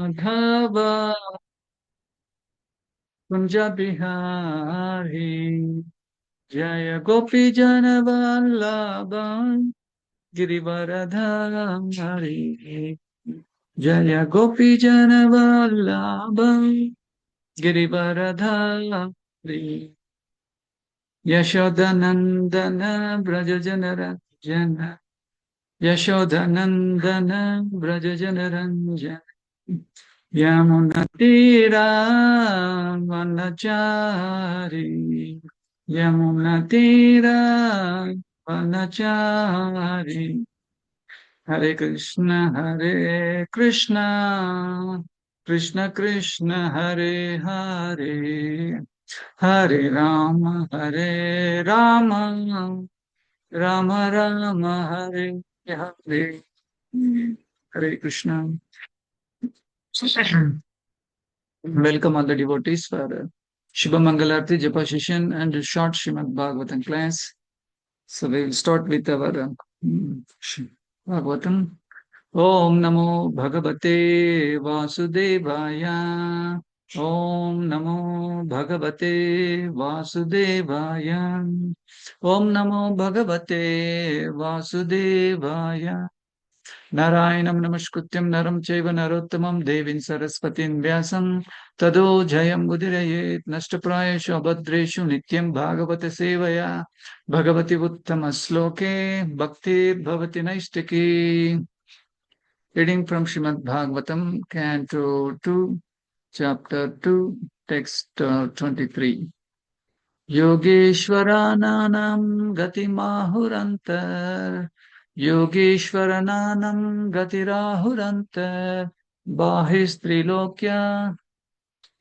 Madhava Kunja Bihari Jaya Gopi Jana Vallabha Girivaradhari Jaya Gopi Jana Vallabha Girivaradhari Yashodanandana Brajajanarajana Yashodanandana Brajajanarajana Yamunatira Vanachari Yamunatira Vanachari Hare Krishna Krishna Krishna Hare Hare Hare Rama Rama Rama Hare Hare Hare Krishna. Welcome all the devotees for Shubha Mangalarti Japa session and a short Srimad Bhagavatam class. So we will start with our Bhagavatam. Om Namo Bhagavate Vasudevaya. Om Namo Bhagavate Vasudevaya. Om Namo Bhagavate Vasudevaya. Narayanam Namaskrutyam Naram Chaiva Narottamam Devin Saraswatin Vyasam Tado Jayam Budirayet Nashtaprayashu Abhadreshu Nityam Bhagavata Sevaya Bhagavati Uttama Sloke Bhakti Bhavati Naistaki. Reading from Srimad Bhagavatam, Canto 2, Chapter 2, Text 23. Yogeshwarananam gatimahurantar Yogeshwarananam gatirahurantar Bahistrilokya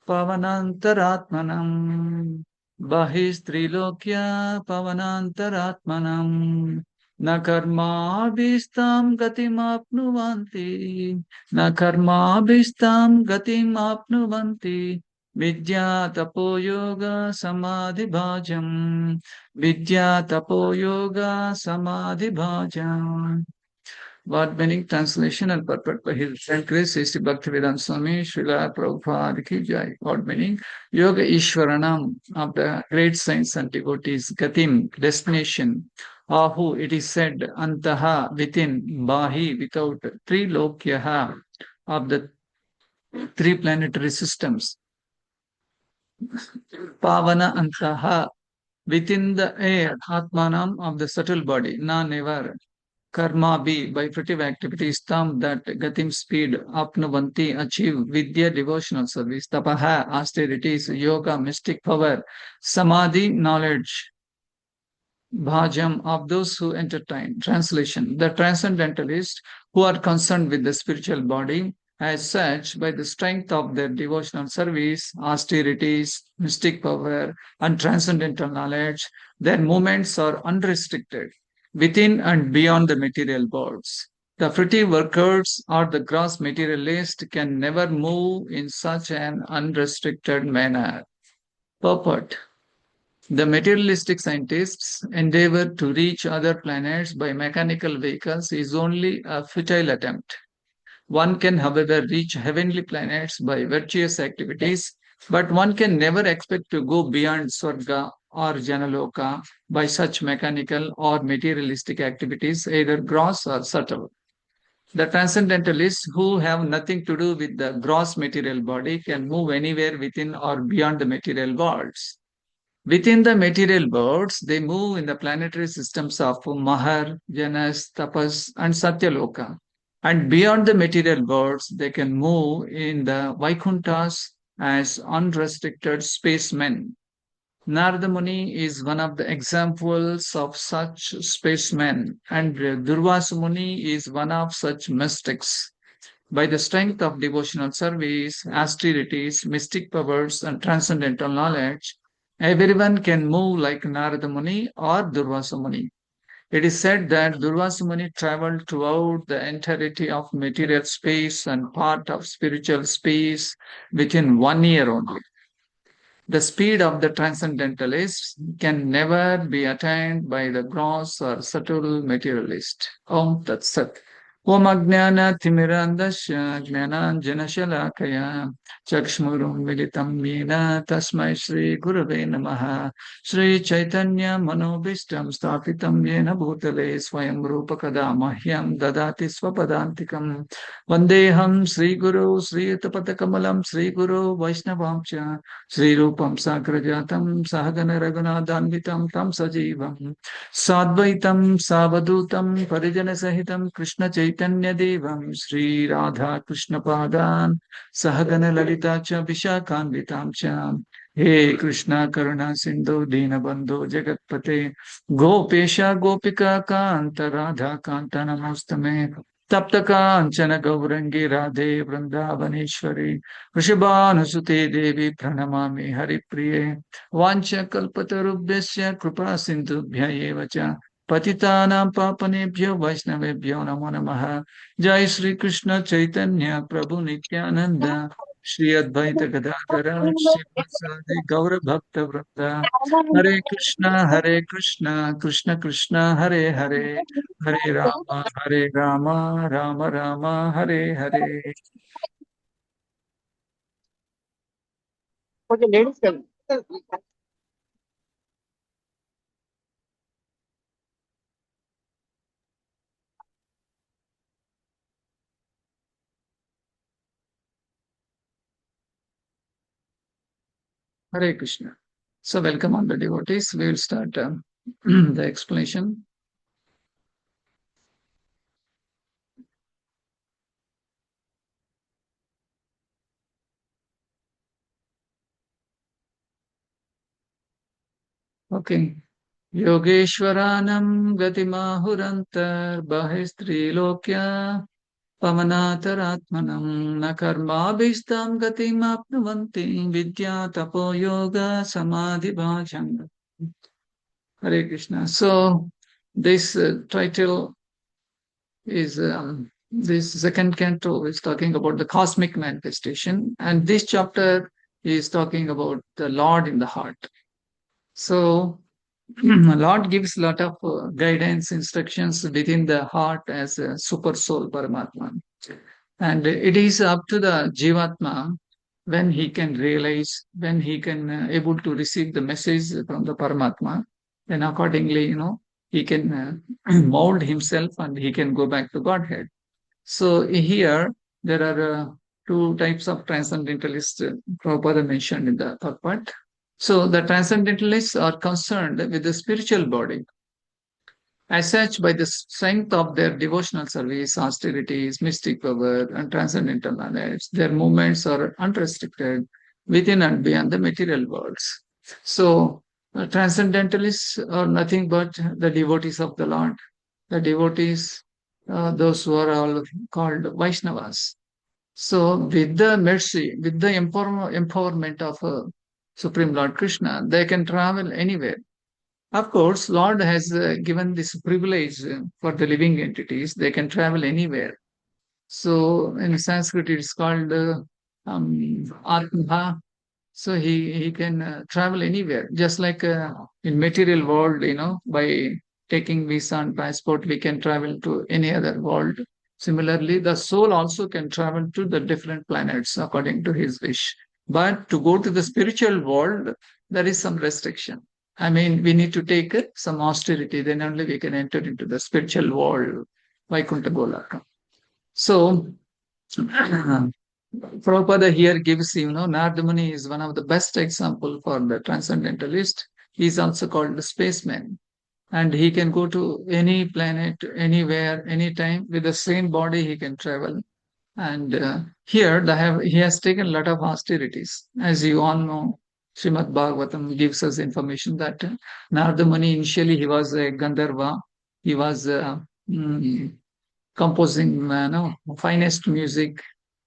pavanantaratmanam Bahistrilokya pavanantaratmanam Na karmabhistam gatimapnuvanti Na karmabhistam gatimapnuvanti Vidya tapo yoga samadhi bhajam Vidya tapo yoga samadhi bhajam. Word meaning, translation and purport by His Saint Grace Sri Bhaktivedanta Swami Srila Prabhupada Ki Jai. Word meaning, Yoga Ishwaranam of the great saints and devotees, Gatim, destination, Ahu, it is said, Antaha, within, Bahi, without, Trilokyaha, of the three planetary systems, Pavana Antaha, within the air, Atmanam of the subtle body, Na never, Karma B, by fruitive activities, Tam, that Gatim speed, Apnuvanti, achieve, Vidya, devotional service, Tapaha, austerities, Yoga, mystic power, Samadhi, knowledge, Bhajam, of those who entertain. Translation, the transcendentalists who are concerned with the spiritual body, as such, by the strength of their devotional service, austerities, mystic power, and transcendental knowledge, their movements are unrestricted within and beyond the material worlds. The fruitive workers or the gross materialist can never move in such an unrestricted manner. Purport. The materialistic scientists' endeavor to reach other planets by mechanical vehicles is only a futile attempt. One can, however, reach heavenly planets by virtuous activities, but one can never expect to go beyond Swarga or Janaloka by such mechanical or materialistic activities, either gross or subtle. The transcendentalists who have nothing to do with the gross material body can move anywhere within or beyond the material worlds. Within the material worlds, they move in the planetary systems of Mahar, Janas, Tapas, and Satyaloka. And beyond the material worlds, they can move in the Vaikunthas as unrestricted spacemen. Narada Muni is one of the examples of such spacemen, and Durvasa Muni is one of such mystics. By the strength of devotional service, austerities, mystic powers, and transcendental knowledge, everyone can move like Narada Muni or Durvasa Muni. It is said that Durvasa Muni traveled throughout the entirety of material space and part of spiritual space within 1 year only. The speed of the transcendentalists can never be attained by the gross or subtle materialist. Om Tat Sat. Om Ajnana Timirandasya Jnananjana Shalakaya Chakshmurum Militam Yena Tasmai Shri Gurave Namaha Shri Chaitanya Manobishtam Stapitam Yena Bhutale Swayam Rupa Kadamahyam Dadati Swapadantikam Vandeham Sri Guru Sri Tapatakamalam Sri Guru Vaishnavamcha Sri Rupam Sagrajatam Sahagana Raghunadanvitam Tam Sajivam Sadvaitam Savadutam Parijana Sahitam Krishna Chaitanya Devam Sri Radha Krishna Padan Sahagana Lalita Cha Vishakanvitam Cha He Krishna Karuna Sindhu Dinabandhu Jagatpate Gopesha Gopika Kanta Radha Kanta Namostame Tapta Kanchana Gaurangi Radhe Vrindavaneshwari Vrishabhanusute Devi Pranamami Haripriye Vancha kalpatarubhyasya kripa sindhubhya eva cha patitanam papanebhyo vaishnavebhyo namo namaha. Jai Shri Krishna Chaitanya Prabhu Nityananda Shri Advaita Gadadhara Shri Vasadi Gaura Bhakta Vrinda Hare Krishna Krishna Krishna Hare Hare Hare Rama Rama Rama Hare Hare. Okay, ladies first. Hare Krishna. So, welcome on the devotees. We will start the explanation. Okay. Yogeshwaranam gatimahurantar bahistrilokya pamanataratmanam na karmabhistam gatimapnuvanti vidya tapo yoga samadhi bhajam. Hare Krishna. So, this title is this second canto is talking about the cosmic manifestation, and this chapter is talking about the Lord in the heart. So, Lord gives a lot of guidance, instructions within the heart as a super soul Paramatma. And it is up to the Jivatma when he can realize, when he can able to receive the message from the Paramatma, then accordingly, he can mold himself and he can go back to Godhead. So here there are two types of transcendentalists Prabhupada mentioned in the third part. So the transcendentalists are concerned with the spiritual body. As such, by the strength of their devotional service, austerities, mystic power, and transcendental knowledge, their movements are unrestricted within and beyond the material worlds. So, transcendentalists are nothing but the devotees of the Lord, the devotees, those who are all called Vaishnavas. So, with the mercy, with the empowerment of Supreme Lord Krishna, they can travel anywhere. Of course, Lord has given this privilege for the living entities. They can travel anywhere. So in Sanskrit, it's called Atma. So he can travel anywhere, just like in material world, by taking visa and passport, we can travel to any other world. Similarly, the soul also can travel to the different planets according to his wish. But to go to the spiritual world, there is some restriction. I mean, we need to take some austerity, then only we can enter into the spiritual world, Vaikuntha Golaka. So, Prabhupada here gives, Nardamuni is one of the best example for the transcendentalist. He is also called the spaceman. And he can go to any planet, anywhere, anytime. With the same body, he can travel. And here, he has taken a lot of austerities. As you all know, Srimad Bhagavatam gives us information that Nardamuni, initially, he was a Gandharva. He was composing, finest music.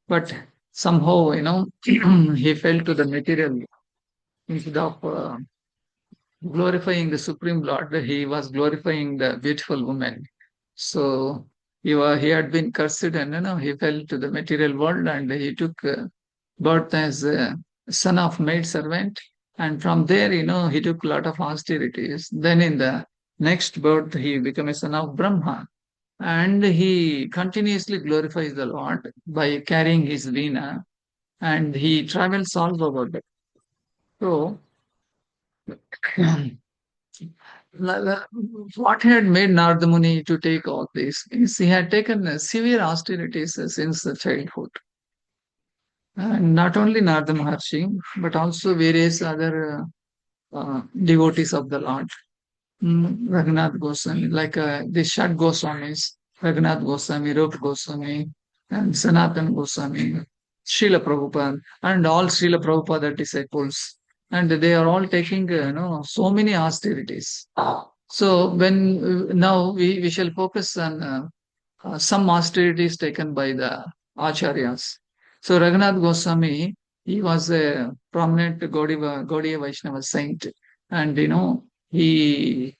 But somehow, he fell to the material instead of glorifying the Supreme Lord, he was glorifying the beautiful woman. So he had been cursed and he fell to the material world and he took birth as a son of maid servant. And from there, he took a lot of austerities. Then in the next birth, he became a son of Brahma. and he continuously glorifies the Lord by carrying his veena, and he travels all over. So, what had made Narada Muni to take all this is he had taken severe austerities since the childhood. And not only Narada Maharshi, but also various other devotees of the Lord. Raghunath Goswami, like the Shad Goswamis, Raghunath Goswami, Rupa Goswami, and Sanatan Goswami, Srila Prabhupada, and all Srila Prabhupada disciples. And they are all taking, so many austerities. So when now we shall focus on some austerities taken by the acharyas. So Raghunath Goswami, he was a prominent Gaudiya Vaishnava saint, and he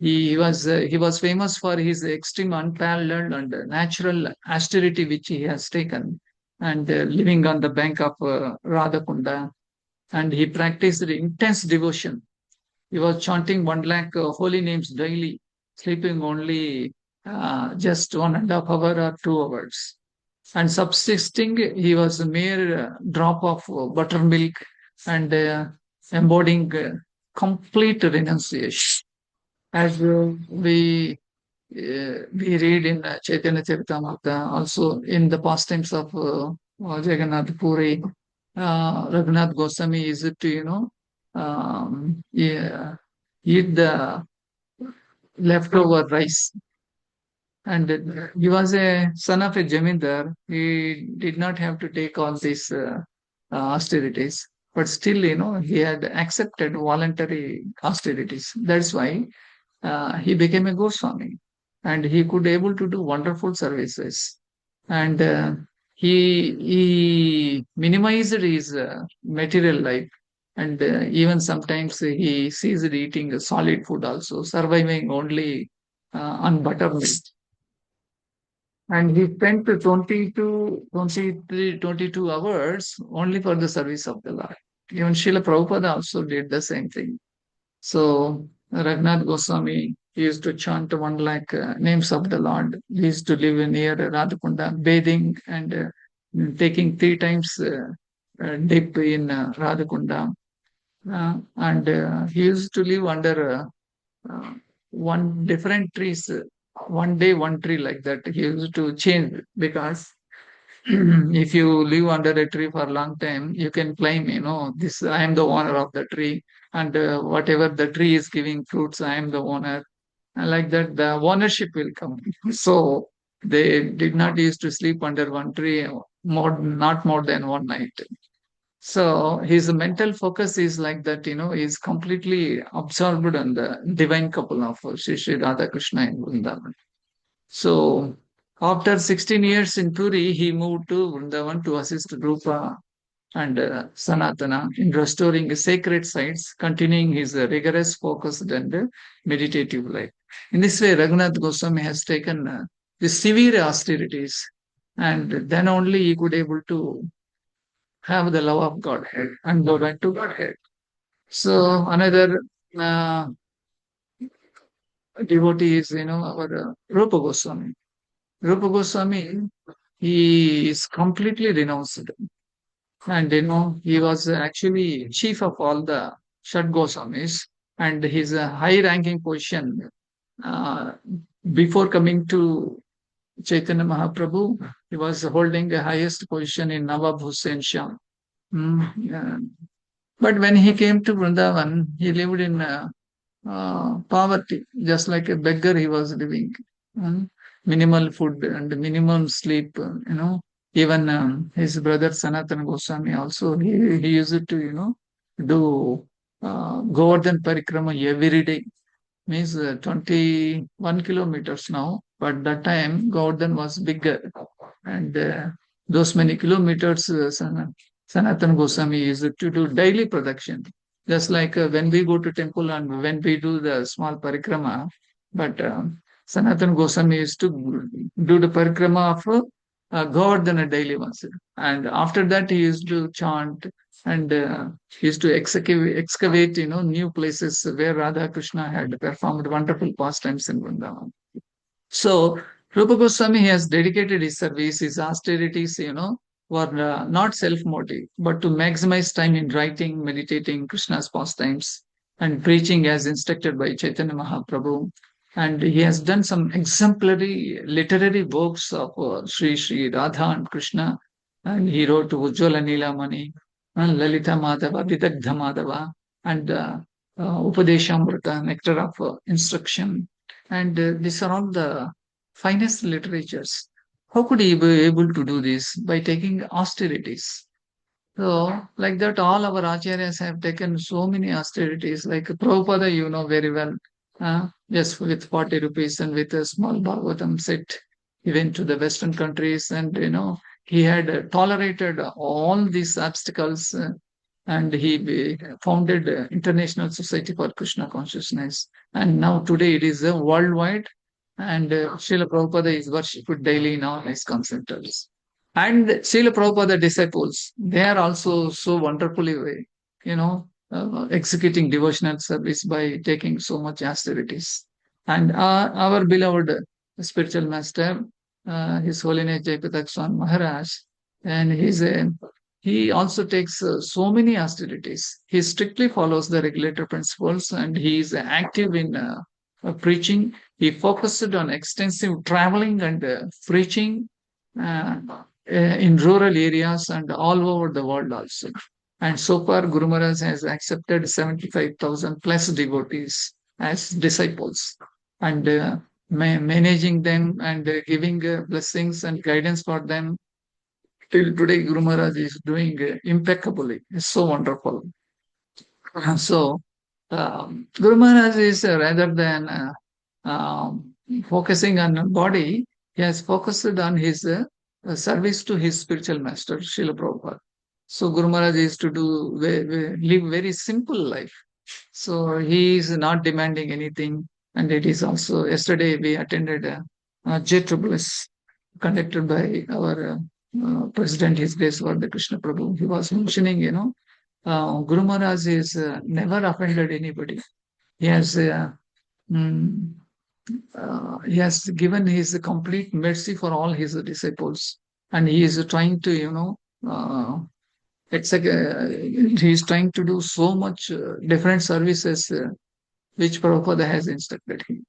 was famous for his extreme, unparalleled, and natural austerity which he has taken, and living on the bank of Radhakunda, and he practiced intense devotion. He was chanting 1 lakh holy names daily, sleeping only just 1.5 hours or 2 hours. And subsisting, he was a mere drop of buttermilk, and embodying complete renunciation. As we read in Chaitanya Charitamrita, also in the pastimes of Jagannath Puri, Raghunath Goswami is to, yeah, eat the leftover rice. And he was a son of a jamindar. He did not have to take all these austerities, but still, he had accepted voluntary austerities. That's why he became a Goswami, and he could able to do wonderful services. And he minimized his material life, and even sometimes he ceased eating solid food also, surviving only on buttermilk. And he spent 22, 23, 22 hours only for the service of the Lord. Even Srila Prabhupada also did the same thing. So Raghunath Goswami used to chant 1 lakh names of the Lord. He used to live near Radhakunda, bathing and taking 3 times dip in Radhakunda. And he used to live under one different trees, 1 day, one tree like that. He used to change because if you live under a tree for a long time, you can claim, this I am the owner of the tree, and whatever the tree is giving fruits, I am the owner. And like that, the ownership will come. So they did not used to sleep under one tree not more than one night. So his mental focus is like that, is completely absorbed on the divine couple of Sri Radha Krishna and Vrindavan. So after 16 years in Puri, he moved to Vrindavan to assist Rupa and Sanatana in restoring sacred sites, continuing his rigorous, focused, and meditative life. In this way, Raghunath Goswami has taken the severe austerities, and then only he could able to have the love of Godhead and go back to Godhead. So another uh, devotee is, our Rupa Goswami. Rupa Goswami, he is completely renounced. And he was actually chief of all the Shad Goswamis, and his high ranking position uh, before coming to Chaitanya Mahaprabhu, he was holding the highest position in Nawab Hussain Shah. Yeah. But when he came to Vrindavan, he lived in poverty, just like a beggar he was living. Mm. Minimal food and minimum sleep, Even his brother Sanatan Goswami also, he used to, do Govardhan Parikrama every day. Means 21 kilometers now, but that time Govardhan was bigger. And those many kilometers, Sanatan Goswami used to do daily production. Just like when we go to temple and when we do the small parikrama, but Sanatan Goswami used to do the parikrama of Govardhan daily once. And after that, he used to chant and he used to excavate, new places where Radha Krishna had performed wonderful pastimes in Vrindavan. So Rupa Goswami has dedicated his service, his austerities, were not self-motive, but to maximize time in writing, meditating Krishna's pastimes, and preaching as instructed by Chaitanya Mahaprabhu. And he has done some exemplary literary works of Sri Radha and Krishna. And he wrote Ujjwala Nilamani, Lalita Madhava, Vidagdha Madhava, and Upadeshamrita, Nectar of Instruction. And these are all the finest literatures. How could he be able to do this? By taking austerities. So, like that, all our acharyas have taken so many austerities. Like Prabhupada, you know very well, just with 40 rupees and with a small Bhagavatam set, he went to the Western countries and, he had tolerated all these obstacles and he founded International Society for Krishna Consciousness. And now today it is worldwide and Srila Prabhupada is worshipped daily in all ISKCON centers. And Srila Prabhupada disciples, they are also so wonderfully, executing devotional service by taking so much austerities. And our beloved spiritual master, His Holiness Jayapatak Swami Maharaj, and he also takes so many austerities. He strictly follows the regulator principles and he is active in preaching. He focused on extensive traveling and preaching uh, in rural areas and all over the world also. And so far, Guru Maharaj has accepted 75,000 plus devotees as disciples and managing them and giving blessings and guidance for them. Till today, Guru Maharaj is doing impeccably. It's so wonderful. So, Guru Maharaj is rather than focusing on body, he has focused on his service to his spiritual master, Srila Prabhupada. So Guru Maharaj is to live very simple life. So he is not demanding anything. And it is also, yesterday we attended a JSS conducted by our President, His Grace Vardha Krishna Prabhu. He was mentioning, Guru Maharaj is never offended anybody. He has mm, he has given his complete mercy for all his disciples, and he is trying to, it's like he is trying to do so much different services which Prabhupada has instructed him.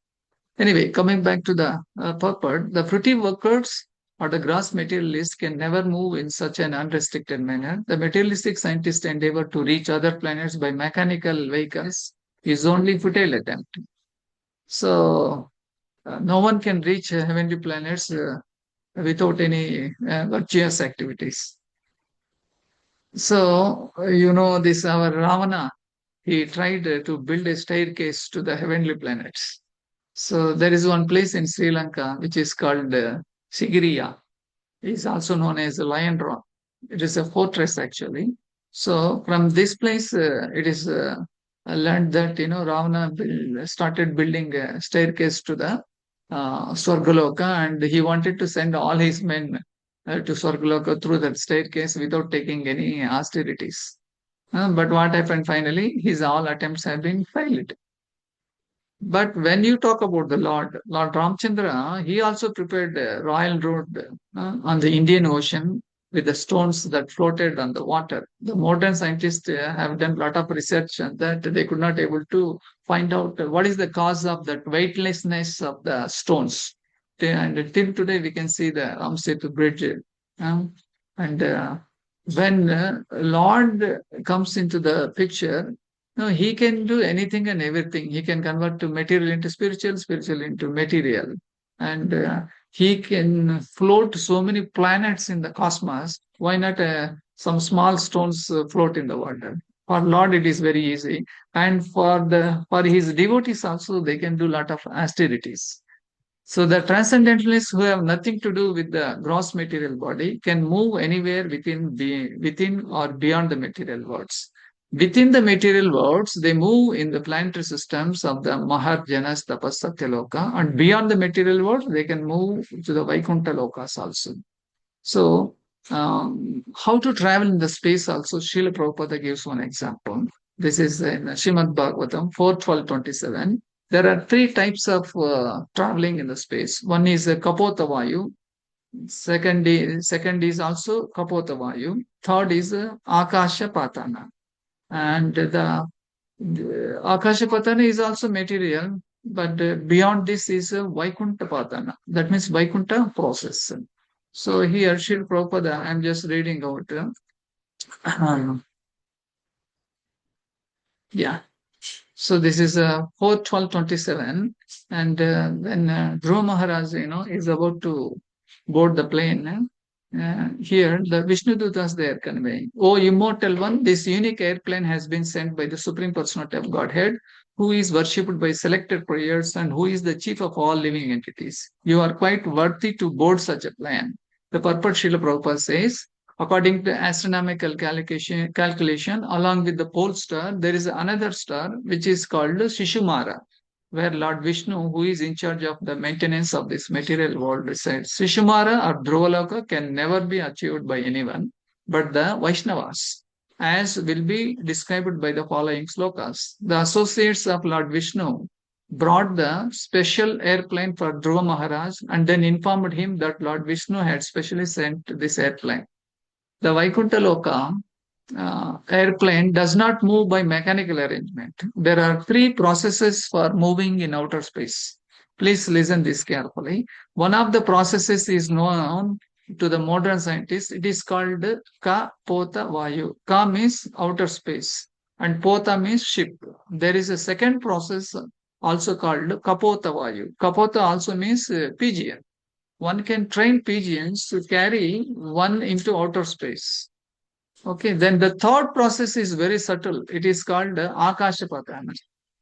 Anyway, coming back to the purport, the fruitive workers or the gross materialist can never move in such an unrestricted manner. The materialistic scientist endeavor to reach other planets by mechanical vehicles is only futile attempt. So no one can reach heavenly planets without any virtuous activities. So, this our Ravana, he tried to build a staircase to the heavenly planets. So, there is one place in Sri Lanka which is called Sigiriya. It is also known as Lion Rock. It is a fortress actually. So, from this place, it is learned that, Ravana started building a staircase to the Swargaloka and he wanted to send all his men to Swargaloka through that staircase without taking any austerities. But what happened finally? His all attempts have been failed. But when you talk about the Lord Ramchandra, he also prepared a royal road on the Indian Ocean with the stones that floated on the water. The modern scientists have done a lot of research and that they could not able to find out what is the cause of that weightlessness of the stones. And till today, we can see the Ramsetu bridge. And when Lord comes into the picture, no, he can do anything and everything. He can convert to material into spiritual, spiritual into material. And he can float so many planets in the cosmos. Why not some small stones float in the water? For Lord, it is very easy. And for his devotees also, they can do a lot of austerities. So the transcendentalists who have nothing to do with the gross material body can move anywhere within or beyond the material worlds. Within the material worlds, they move in the planetary systems of the Maharjanas Tapas Satyaloka, and beyond the material world, they can move to the Vaikuntha Lokas also. So, how to travel in the space also, Srila Prabhupada gives one example. This is in Srimad Bhagavatam 4.12.27. There are three types of traveling in the space. One is Kapota Vayu. Second is also Kapota Vayu. Third is Akasha Patana. And the Akasha Patana is also material, but beyond this is Vaikuntha Patana. That means Vaikuntha process. So here, Srila Prabhupada, I'm just reading out. Yeah. So this is 4/12/27, and when Dhruva Maharaj, is about to board the plane, here the Vishnu Dutas they are conveying. O immortal one, this unique airplane has been sent by the Supreme Personality of Godhead, who is worshipped by selected prayers and who is the chief of all living entities. You are quite worthy to board such a plane. The purport Srila Prabhupada says, according to astronomical calculation, along with the pole star, there is another star which is called Shishumara, where Lord Vishnu, who is in charge of the maintenance of this material world, resides. Shishumara or Dhruvaloka can never be achieved by anyone but the Vaishnavas, as will be described by the following slokas. The associates of Lord Vishnu brought the special airplane for Dhruva Maharaj and then informed him that Lord Vishnu had specially sent this airplane. The Vaikuntha Loka airplane does not move by mechanical arrangement. There are three processes for moving in outer space. Please listen this carefully. One of the processes is known to the modern scientists. It is called Ka Pota Vayu. Ka means outer space and Pota means ship. There is a second process also called Kapota Vayu. Kapota also means pigeon. One can train pigeons to carry one into outer space. Okay, then the third process is very subtle. It is called Akasha Patana.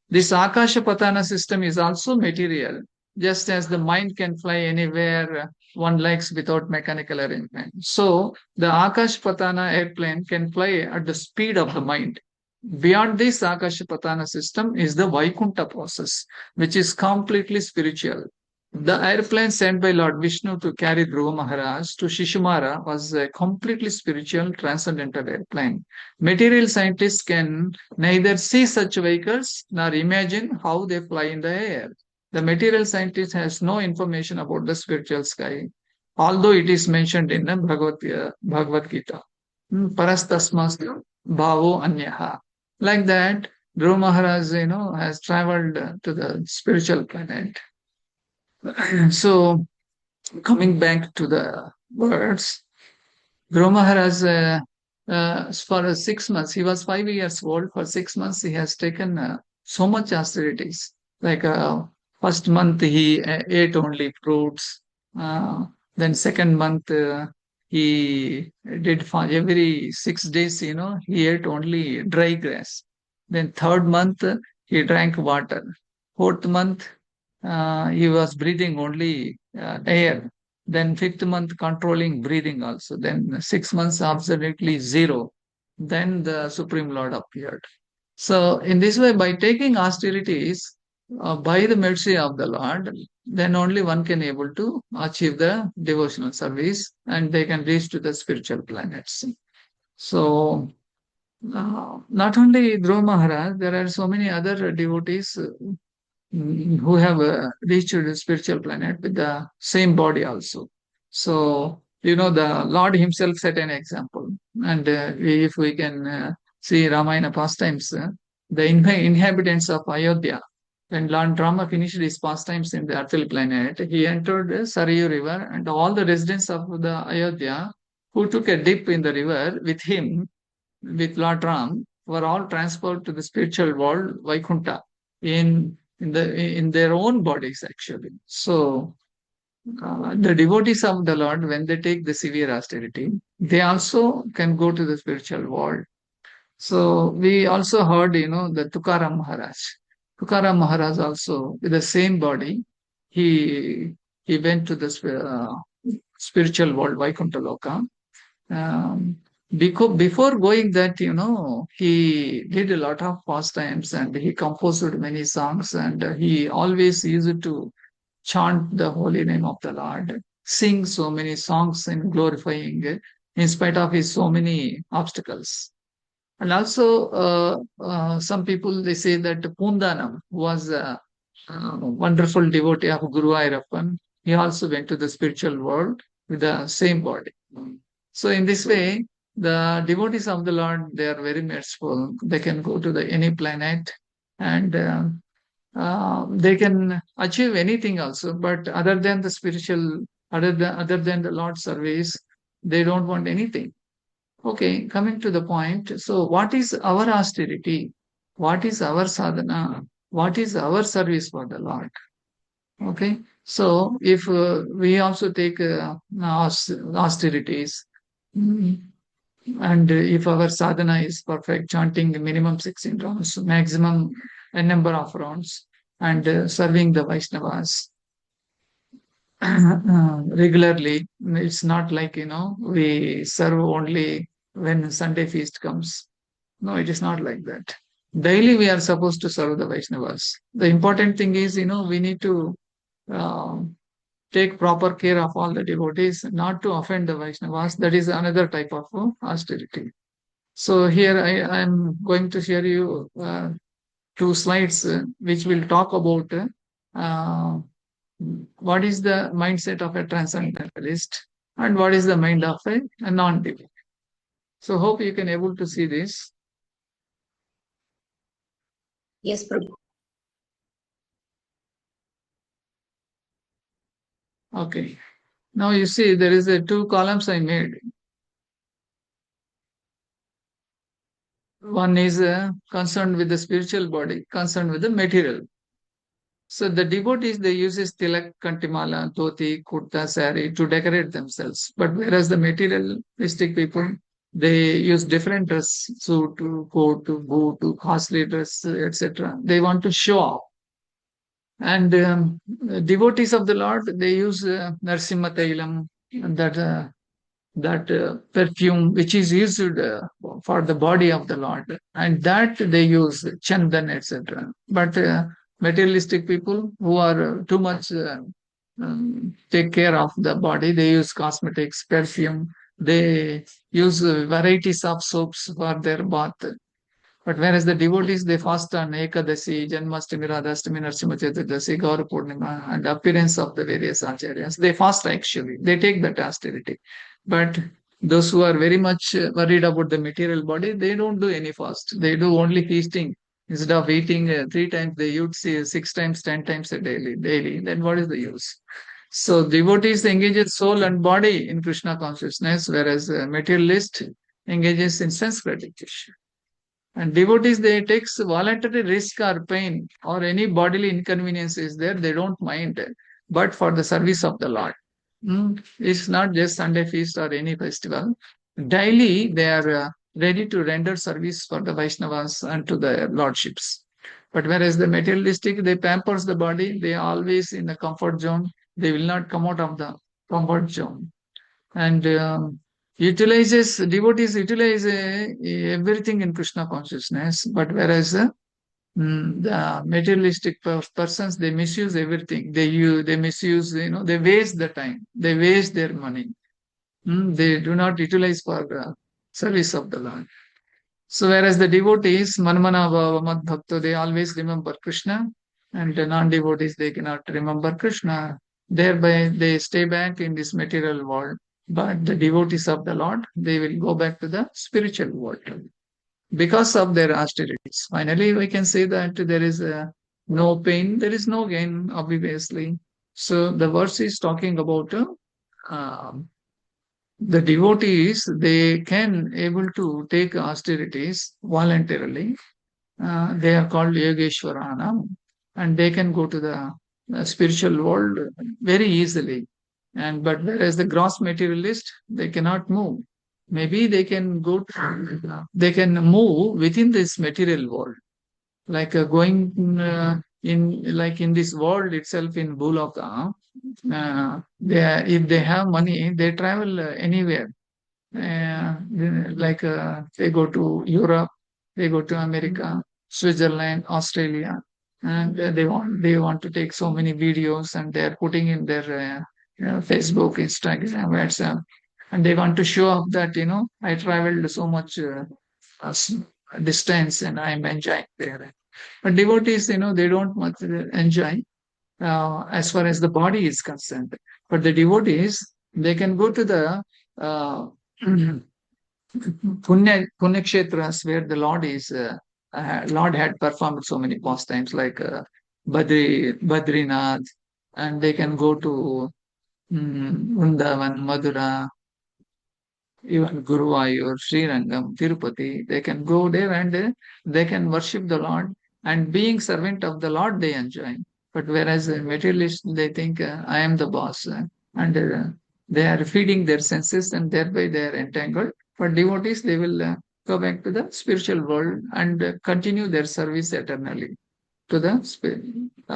This Akasha Patana system is also material, just as the mind can fly anywhere one likes without mechanical arrangement. So the Akasha Patana airplane can fly at the speed of the mind. Beyond this Akasha Patana system is the Vaikuntha process, which is completely spiritual. The airplane sent by Lord Vishnu to carry Dhruva Maharaj to Shishumara was a completely spiritual transcendental airplane. Material scientists can neither see such vehicles nor imagine how they fly in the air. The material scientist has no information about the spiritual sky, although it is mentioned in the Bhagavad Gita. Parastasmastu bhavo anyaha. Like that, Dhruva Maharaj, has traveled to the spiritual planet. So, coming back to the words, Dhruva Maharaj, for 6 months, he was 5 years old. For 6 months, he has taken so much austerities. Like first month, he ate only fruits. Then second month, he did every 6 days, he ate only dry grass. Then third month, he drank water. Fourth month, he was breathing only air. Then fifth month, controlling breathing also. Then 6 months, absolutely zero. Then the Supreme Lord appeared. So, in this way, by taking austerities, by the mercy of the Lord, then only one can able to achieve the devotional service and they can reach to the spiritual planets. So, not only Dhruva Maharaj, there are so many other devotees who have reached the spiritual planet with the same body also. So, the Lord himself set an example. And if we can see Ramayana pastimes, the inhabitants of Ayodhya, when Lord Rama finished his pastimes in the earthly planet, he entered the Sarayu river and all the residents of the Ayodhya who took a dip in the river with him, with Lord Ram, were all transferred to the spiritual world, Vaikuntha, in their own bodies actually. So the devotees of the Lord, when they take the severe austerity, they also can go to the spiritual world. So we also heard, the Tukaram Maharaj. Tukaram Maharaj also with the same body, he went to the spiritual world, Vaikuntha Loka. Because before going that, he did a lot of pastimes and he composed many songs and he always used to chant the holy name of the Lord, sing so many songs in glorifying in spite of his so many obstacles. And also, some people they say that Pundanam was wonderful devotee of Guru Ayyappan. He also went to the spiritual world with the same body. So in this way, the devotees of the Lord, they are very merciful. They can go to the any planet, and they can achieve anything also. But other than the spiritual, other than the Lord's service, they don't want anything. Okay, coming to the point. So, what is our austerity? What is our sadhana? What is our service for the Lord? Okay, so if we also take austerities, mm, and if our sadhana is perfect, chanting minimum 16 rounds, maximum a number of rounds, and serving the Vaishnavas regularly, it's not like, we serve only when Sunday feast comes. No, it is not like that. Daily, we are supposed to serve the Vaishnavas. The important thing is, we need to uh, take proper care of all the devotees, not to offend the Vaishnavas. That is another type of austerity. So here I am going to share you two slides which will talk about uh, what is the mindset of a transcendentalist and what is the mind of a non-devotee. So hope you can able to see this. Yes, Prabhu. Okay. Now you see there is a two columns I made. One is concerned with the spiritual body, concerned with the material. So the devotees, they use this tilak, kantimala, dhoti, kurta, sari to decorate themselves. But whereas the materialistic people, they use different dress, suit, coat, boot, costly dress, etc. They want to show off. And devotees of the Lord, they use Narsimha Tailam, that perfume which is used for the body of the Lord, and that they use chandan, etc. But materialistic people who are too much take care of the body, they use cosmetics, perfume, they use varieties of soaps for their bath. But whereas the devotees, they fast on Ekadasi, Janmashtami, Radhashtami, Narsimha Chaturdasi, Gaura Purnima, and appearance of the various acharyas. They fast actually. They take that austerity. But those who are very much worried about the material body, they don't do any fast. They do only feasting. Instead of eating three times, they eat six times, 10 times a daily. Then what is the use? So devotees engages soul and body in Krishna consciousness, whereas materialist engages in sense gratification. And devotees, they take voluntary risk or pain or any bodily inconvenience is there, they don't mind, but for the service of the Lord. It's not just Sunday feast or any festival. Daily, they are ready to render service for the Vaishnavas and to the lordships. But whereas the materialistic, they pampers the body, they are always in the comfort zone. They will not come out of the comfort zone. And devotees utilize everything in Krishna consciousness, but whereas the materialistic persons, they misuse everything. They misuse, they waste the time, they waste their money. They do not utilize for the service of the Lord. So whereas the devotees, manmana bhava mad bhakto, they always remember Krishna, and the non-devotees, they cannot remember Krishna. Thereby, they stay back in this material world. But the devotees of the Lord, they will go back to the spiritual world because of their austerities. Finally, we can say that there is no pain, there is no gain, obviously. So the verse is talking about um, the devotees, they can able to take austerities voluntarily. They are called Yogeshwarana, and they can go to the spiritual world very easily. And but whereas the gross materialist, they cannot move. Maybe they can they can move within this material world, like going in this world itself in Bhulaka. If they have money, they travel anywhere. They go to Europe, they go to America, Switzerland, Australia, and they want to take so many videos, and they are putting in their Facebook, Instagram, WhatsApp, and they want to show off that I traveled so much distance and I'm enjoying there. But devotees, they don't much enjoy as far as the body is concerned. But the devotees, they can go to the uh, Punya Kshetras where the Lord is, Lord had performed so many pastimes like Badrinath, and they can go to Vrindavan, Madhura, even Guruvayur, Srirangam, Tirupati. They can go there and they can worship the Lord, and being servant of the Lord, they enjoy. But whereas materialists, they think I am the boss, and they are feeding their senses, and thereby they are entangled. But devotees, they will go back to the spiritual world and continue their service eternally to the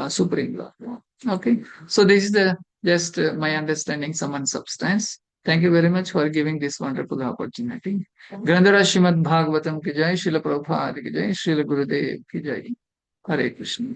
Supreme Lord. Okay, so this is the just my understanding, some substance. Thank you very much for giving this wonderful opportunity. Grandhara Srimad Bhagavatam ki jai, Srila Prabhupada ki jai, Srila Gurudev ki jai. Hare Krishna.